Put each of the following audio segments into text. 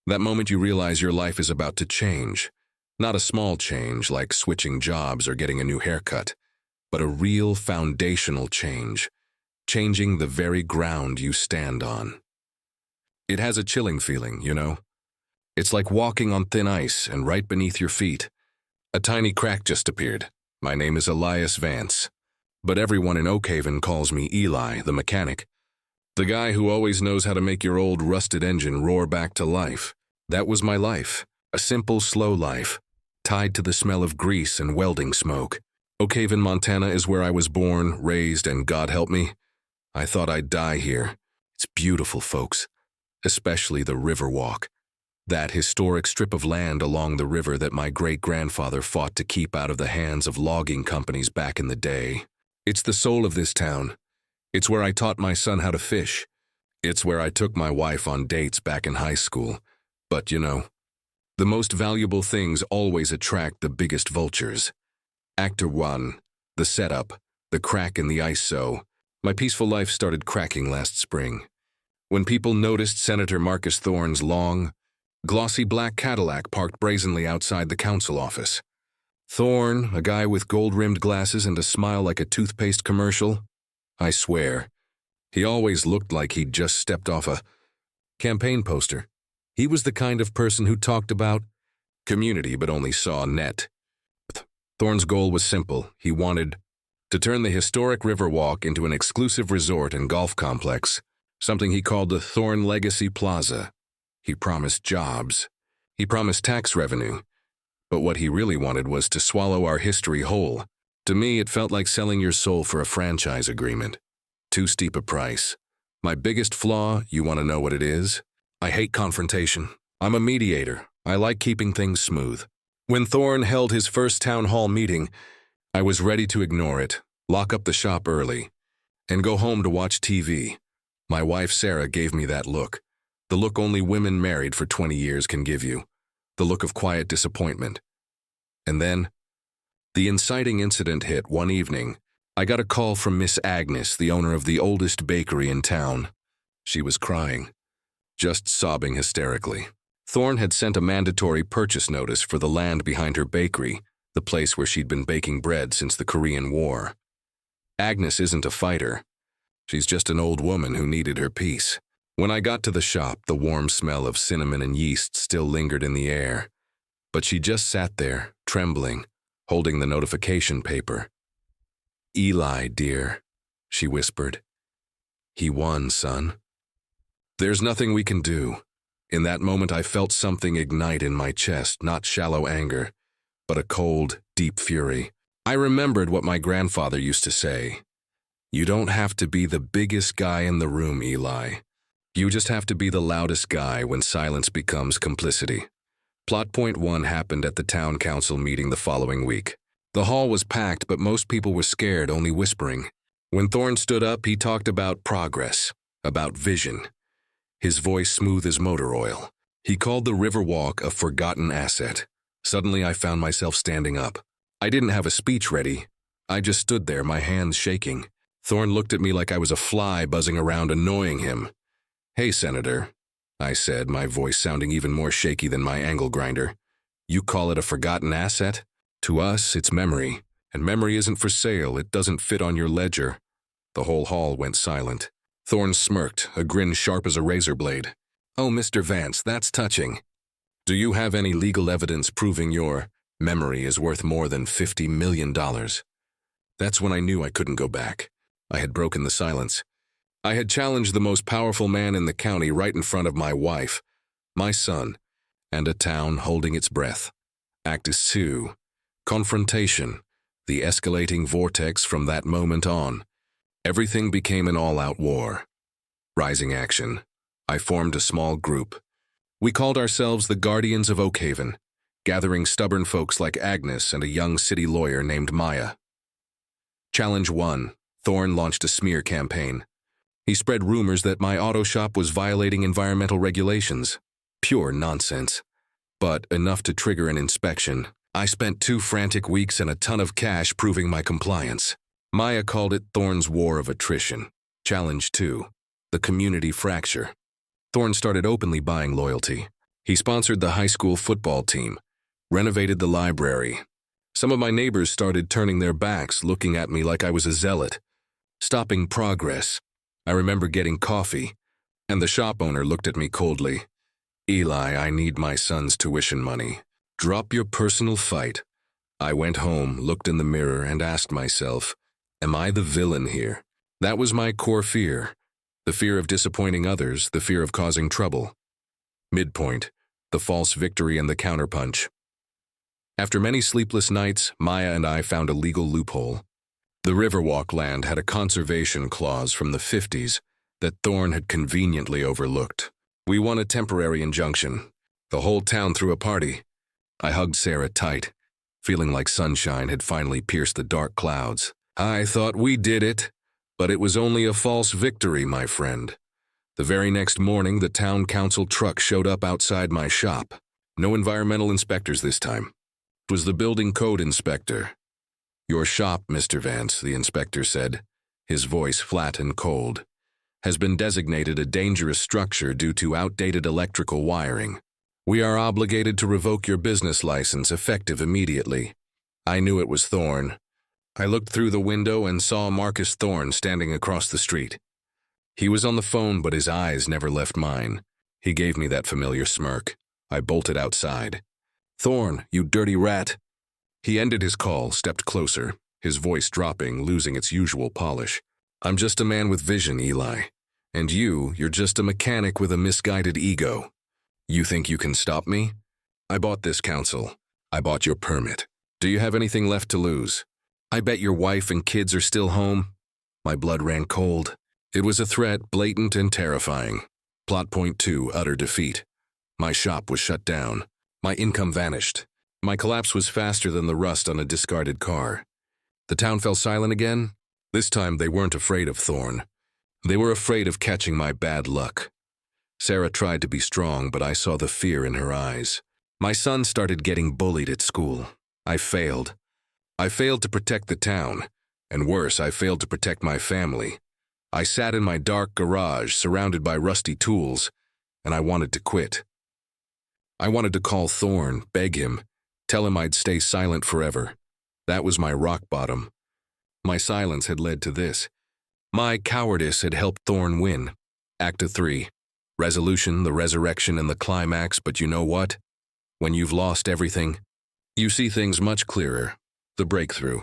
That moment you realize your life is about to change. Not a small change like switching jobs or getting a new haircut, but a real foundational change, changing the very ground you stand on. It has a chilling feeling, you know? It's like walking on thin ice, and right beneath your feet, a tiny crack just appeared. My name is Elias Vance, but everyone in Oakhaven calls me Eli, the mechanic. The guy who always knows how to make your old rusted engine roar back to life. That was my life, a simple, slow life, tied to the smell of grease and welding smoke. Oakhaven, Montana is where I was born, raised, and God help me, I thought I'd die here. It's beautiful, folks, especially the Riverwalk. That historic strip of land along the river that my great-grandfather fought to keep out of the hands of logging companies back in the day. It's the soul of this town. It's where I taught my son how to fish. It's where I took my wife on dates back in high school. But you know, the most valuable things always attract the biggest vultures. Actor 1, the setup, the crack in the ice. So, my peaceful life started cracking last spring. When people noticed Senator Marcus Thorne's long, glossy black Cadillac parked brazenly outside the council office. Thorne, a guy with gold-rimmed glasses and a smile like a toothpaste commercial, I swear, he always looked like he'd just stepped off a campaign poster. He was the kind of person who talked about community but only saw net. Thorne's goal was simple. He wanted to turn the historic Riverwalk into an exclusive resort and golf complex, something he called the Thorne Legacy Plaza. He promised jobs. He promised tax revenue. But what he really wanted was to swallow our history whole. To me, it felt like selling your soul for a franchise agreement. Too steep a price. My biggest flaw, you want to know what it is? I hate confrontation. I'm a mediator. I like keeping things smooth. When Thorne held his first town hall meeting, I was ready to ignore it, lock up the shop early, and go home to watch TV. My wife Sarah gave me that look. The look only women married for 20 years can give you. The look of quiet disappointment. And then, the inciting incident hit one evening. I got a call from Miss Agnes, the owner of the oldest bakery in town. She was crying, just sobbing hysterically. Thorne had sent a mandatory purchase notice for the land behind her bakery, the place where she'd been baking bread since the Korean War. Agnes isn't a fighter. She's just an old woman who needed her peace. When I got to the shop, the warm smell of cinnamon and yeast still lingered in the air. But she just sat there, trembling, holding the notification paper. "Eli, dear," she whispered. "He won, son. There's nothing we can do." In that moment, I felt something ignite in my chest, not shallow anger, but a cold, deep fury. I remembered what my grandfather used to say. You don't have to be the biggest guy in the room, Eli. You just have to be the loudest guy when silence becomes complicity. Plot point 1 happened at the town council meeting the following week. The hall was packed, but most people were scared, only whispering. When Thorne stood up, he talked about progress, about vision. His voice smooth as motor oil. He called the Riverwalk a forgotten asset. Suddenly, I found myself standing up. I didn't have a speech ready. I just stood there, my hands shaking. Thorne looked at me like I was a fly buzzing around, annoying him. "Hey, Senator," I said, my voice sounding even more shaky than my angle grinder. "You call it a forgotten asset? To us, it's memory. And memory isn't for sale. It doesn't fit on your ledger." The whole hall went silent. Thorne smirked, a grin sharp as a razor blade. "Oh, Mr. Vance, that's touching. Do you have any legal evidence proving your memory is worth more than $50 million? That's when I knew I couldn't go back. I had broken the silence. I had challenged the most powerful man in the county right in front of my wife, my son, and a town holding its breath. Act 2. Confrontation. The escalating vortex from that moment on. Everything became an all-out war. Rising action. I formed a small group. We called ourselves the Guardians of Oakhaven, gathering stubborn folks like Agnes and a young city lawyer named Maya. Challenge 1. Thorne launched a smear campaign. He spread rumors that my auto shop was violating environmental regulations. Pure nonsense. But enough to trigger an inspection. I spent 2 frantic weeks and a ton of cash proving my compliance. Maya called it Thorne's War of Attrition. Challenge 2. The community fracture. Thorne started openly buying loyalty. He sponsored the high school football team, renovated the library. Some of my neighbors started turning their backs, looking at me like I was a zealot, stopping progress. I remember getting coffee, and the shop owner looked at me coldly. "Eli, I need my son's tuition money. Drop your personal fight." I went home, looked in the mirror, and asked myself, am I the villain here? That was my core fear. The fear of disappointing others, the fear of causing trouble. Midpoint, the false victory and the counterpunch. After many sleepless nights, Maya and I found a legal loophole. The Riverwalk land had a conservation clause from the 50s that Thorne had conveniently overlooked. We won a temporary injunction. The whole town threw a party. I hugged Sarah tight, feeling like sunshine had finally pierced the dark clouds. I thought we did it, but it was only a false victory, my friend. The very next morning, the town council truck showed up outside my shop. No environmental inspectors this time. It was the building code inspector. "Your shop, Mr. Vance," the inspector said, his voice flat and cold, "has been designated a dangerous structure due to outdated electrical wiring. We are obligated to revoke your business license effective immediately." I knew it was Thorne. I looked through the window and saw Marcus Thorne standing across the street. He was on the phone, but his eyes never left mine. He gave me that familiar smirk. I bolted outside. "Thorne, you dirty rat." He ended his call, stepped closer, his voice dropping, losing its usual polish. "I'm just a man with vision, Eli. And you're just a mechanic with a misguided ego. You think you can stop me? I bought this council. I bought your permit. Do you have anything left to lose? I bet your wife and kids are still home." My blood ran cold. It was a threat, blatant and terrifying. Plot point 2, utter defeat. My shop was shut down. My income vanished. My collapse was faster than the rust on a discarded car. The town fell silent again. This time they weren't afraid of Thorne. They were afraid of catching my bad luck. Sarah tried to be strong, but I saw the fear in her eyes. My son started getting bullied at school. I failed. I failed to protect the town, and worse, I failed to protect my family. I sat in my dark garage, surrounded by rusty tools, and I wanted to quit. I wanted to call Thorne, beg him, tell him I'd stay silent forever. That was my rock bottom. My silence had led to this. My cowardice had helped Thorne win. Act 3. Resolution, the resurrection, and the climax, but you know what? When you've lost everything, you see things much clearer. The breakthrough.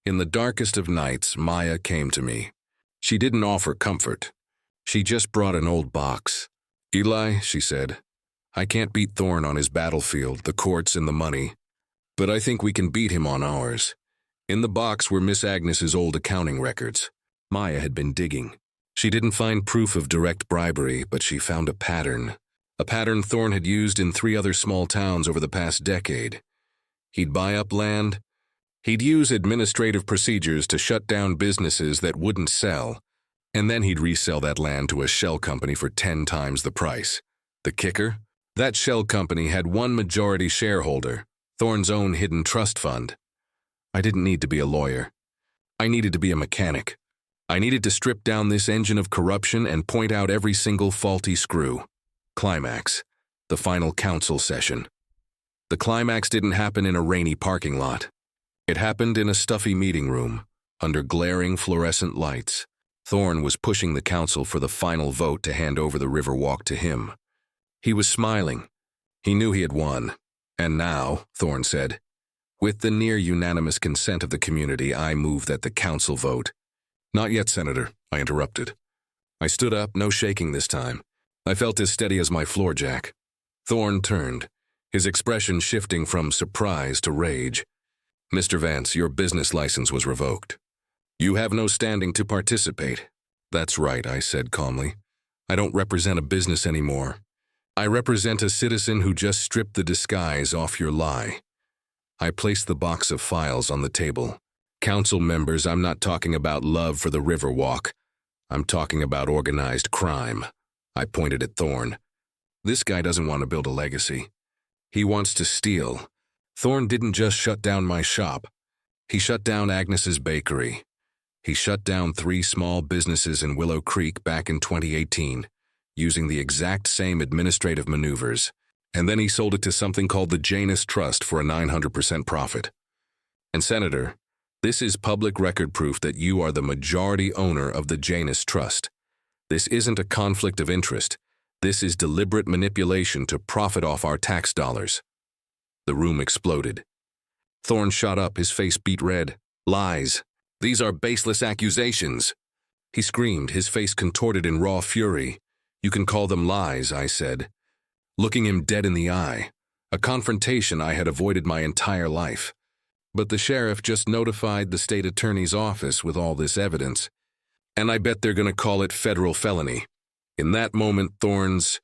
In the darkest of nights, Maya came to me. She didn't offer comfort. She just brought an old box. "Eli," she said, "I can't beat Thorne on his battlefield, the courts and the money, but I think we can beat him on ours." In the box were Miss Agnes's old accounting records. Maya had been digging. She didn't find proof of direct bribery, but she found a pattern Thorne had used in 3 other small towns over the past decade. He'd buy up land. He'd use administrative procedures to shut down businesses that wouldn't sell, and then he'd resell that land to a shell company for 10 times the price. The kicker? That shell company had one majority shareholder, Thorne's own hidden trust fund. I didn't need to be a lawyer. I needed to be a mechanic. I needed to strip down this engine of corruption and point out every single faulty screw. Climax. The final council session. The climax didn't happen in a rainy parking lot. It happened in a stuffy meeting room, under glaring fluorescent lights. Thorne was pushing the council for the final vote to hand over the Riverwalk to him. He was smiling. He knew he had won. "And now," Thorne said, "with the near-unanimous consent of the community, I move that the council vote." "Not yet, Senator," I interrupted. I stood up, no shaking this time. I felt as steady as my floor jack. Thorne turned, his expression shifting from surprise to rage. "Mr. Vance, your business license was revoked. You have no standing to participate." "That's right," I said calmly. "I don't represent a business anymore. I represent a citizen who just stripped the disguise off your lie." I placed the box of files on the table. "Council members, I'm not talking about love for the Riverwalk. I'm talking about organized crime." I pointed at Thorne. "This guy doesn't want to build a legacy. He wants to steal." Thorne didn't just shut down my shop. He shut down Agnes's bakery. He shut down 3 small businesses in Willow Creek back in 2018, using the exact same administrative maneuvers. And then he sold it to something called the Janus Trust for a 900% profit. And Senator, this is public record proof that you are the majority owner of the Janus Trust. This isn't a conflict of interest. This is deliberate manipulation to profit off our tax dollars. The room exploded. Thorne shot up, his face beet red. Lies. These are baseless accusations. He screamed, his face contorted in raw fury. You can call them lies, I said, looking him dead in the eye, a confrontation I had avoided my entire life. But the sheriff just notified the state attorney's office with all this evidence, and I bet they're going to call it federal felony. In that moment, Thorne's